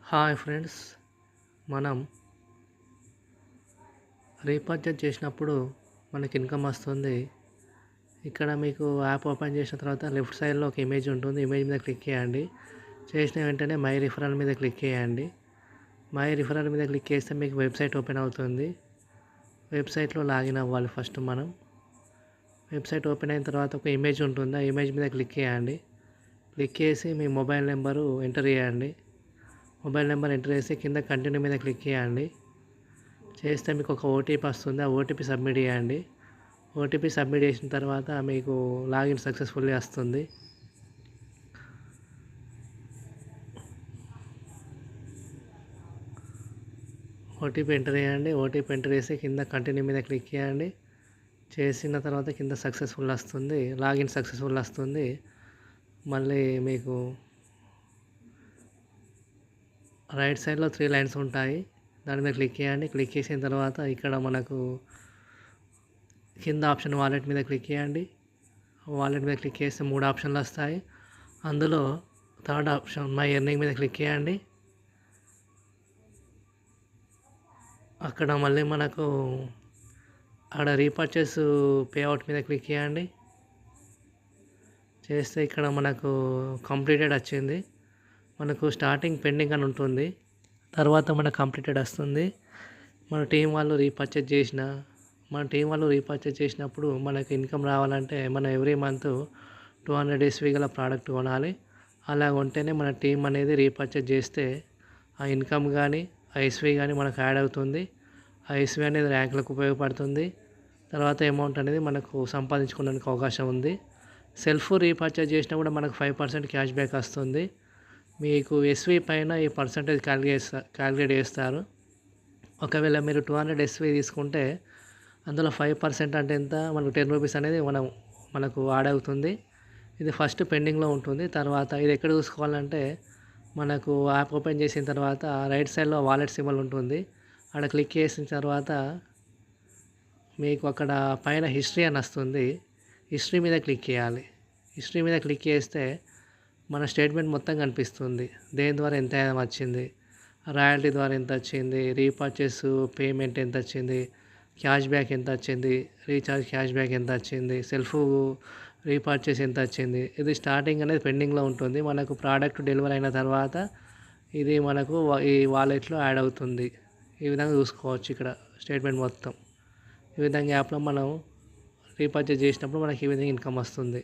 Hi friends, మనం repurchase చేసినప్పుడు మనకి ఇన్కమ్ వస్తుంది. ఇక్కడ మీకు యాప్ ఓపెన్ చేసిన తర్వాత లెఫ్ట్ సైడ్లో ఒక ఇమేజ్ ఉంటుంది. ఇమేజ్ మీద క్లిక్ చేయండి. చేసిన వెంటనే మై రిఫరల్ మీద క్లిక్ చేయండి. మై రిఫరల్ మీద క్లిక్ చేస్తే మీకు వెబ్సైట్ ఓపెన్ అవుతుంది. వెబ్సైట్లో లాగిన్ అవ్వాలి. ఫస్ట్ మనం వెబ్సైట్ ఓపెన్ అయిన తర్వాత ఒక ఇమేజ్ ఉంటుంది. ఆ ఇమేజ్ మీద క్లిక్ చేయండి. క్లిక్ చేసి మీ మొబైల్ నెంబరు ఎంటర్ చేయండి. మొబైల్ నెంబర్ ఎంటర్ చేసి కింద కంటిన్యూ మీద క్లిక్ చేయండి. చేస్తే మీకు ఒక ఓటీపీ వస్తుంది. ఆ ఓటీపీ సబ్మిట్ చేయండి. ఓటీపీ సబ్మిట్ చేసిన తర్వాత మీకు లాగిన్ సక్సెస్ఫుల్లీ వస్తుంది. ఓటీపీ ఎంటర్ చేయండి. ఓటీపీ ఎంటర్ చేసి కింద కంటిన్యూ మీద క్లిక్ చేయండి. చేసిన తర్వాత కింద సక్సెస్ఫుల్ వస్తుంది, లాగిన్ సక్సెస్ఫుల్ వస్తుంది. మళ్ళీ మీకు రైట్ సైడ్లో 3 లైన్స్ ఉంటాయి. దాని మీద క్లిక్ చేయండి. క్లిక్ చేసిన తర్వాత ఇక్కడ మనకు కింద ఆప్షన్ వాలెట్ మీద క్లిక్ చేయండి. వాలెట్ మీద క్లిక్ చేస్తే 3 ఆప్షన్లు వస్తాయి. అందులో థర్డ్ ఆప్షన్ మై ఎర్నింగ్ మీద క్లిక్ చేయండి. అక్కడ మళ్ళీ మనకు అక్కడ రీపర్చేస్ పేఅవుట్ మీద క్లిక్ చేయండి. చేస్తే ఇక్కడ మనకు కంప్లీటెడ్ వచ్చింది. మనకు స్టార్టింగ్ పెండింగ్ అని ఉంటుంది, తర్వాత మనకు కంప్లీటెడ్ వస్తుంది. మన టీం వాళ్ళు రీపర్చేజ్ చేసినప్పుడు మనకు ఇన్కమ్ రావాలంటే మనం ఎవ్రీ మంత్ 200 ఎస్వి గల ప్రోడక్ట్ కొనాలి. అలా ఉంటేనే మన టీం అనేది రీపర్చేజ్ చేస్తే ఆ ఇన్కమ్ కానీ ఆ ఎస్వి కానీ మనకు యాడ్ అవుతుంది. ఆ ఎస్వి అనేది ర్యాంకులకు ఉపయోగపడుతుంది. తర్వాత అమౌంట్ అనేది మనకు సంపాదించుకోవడానికి అవకాశం ఉంది. సెల్ఫ్ రీపర్చేజ్ చేసినా కూడా మనకు 5% క్యాష్ బ్యాక్ వస్తుంది. మీకు ఎస్వి పైన ఈ పర్సంటేజ్ క్యాలిక్యులేట్ చేస్తారు. ఒకవేళ మీరు 200 ఎస్వి తీసుకుంటే అందులో 5% అంటే ఎంత, మనకు 10 రూపీస్ అనేది మనకు యాడ్ అవుతుంది. ఇది ఫస్ట్ పెండింగ్లో ఉంటుంది. తర్వాత ఇది ఎక్కడ చూసుకోవాలంటే మనకు యాప్ ఓపెన్ చేసిన తర్వాత రైట్ సైడ్లో వాలెట్ సింబల్ ఉంటుంది. అక్కడ క్లిక్ చేసిన తర్వాత మీకు అక్కడ పైన హిస్టరీ అని వస్తుంది. హిస్టరీ మీద క్లిక్ చేయాలి. హిస్టరీ మీద క్లిక్ చేస్తే మన స్టేట్మెంట్ మొత్తం కనిపిస్తుంది. దేని ద్వారా ఎంత వచ్చింది, రాయల్టీ ద్వారా ఎంత వచ్చింది, రీపర్చేస్ పేమెంట్ ఎంత వచ్చింది, క్యాష్ బ్యాక్ ఎంత వచ్చింది, రీఛార్జ్ క్యాష్ బ్యాక్ ఎంత వచ్చింది, సెల్ఫ్ రీపర్చేస్ ఎంత వచ్చింది. ఇది స్టార్టింగ్ అనేది పెండింగ్లో ఉంటుంది. మనకు ప్రోడక్ట్ డెలివరీ అయిన తర్వాత ఇది మనకు ఈ వాలెట్లో యాడ్ అవుతుంది. ఈ విధంగా చూసుకోవచ్చు ఇక్కడ స్టేట్మెంట్ మొత్తం. ఈ విధంగా యాప్లో మనం రీపర్చేజ్ చేసినప్పుడు మనకి ఈ విధంగా ఇన్కమ్ వస్తుంది.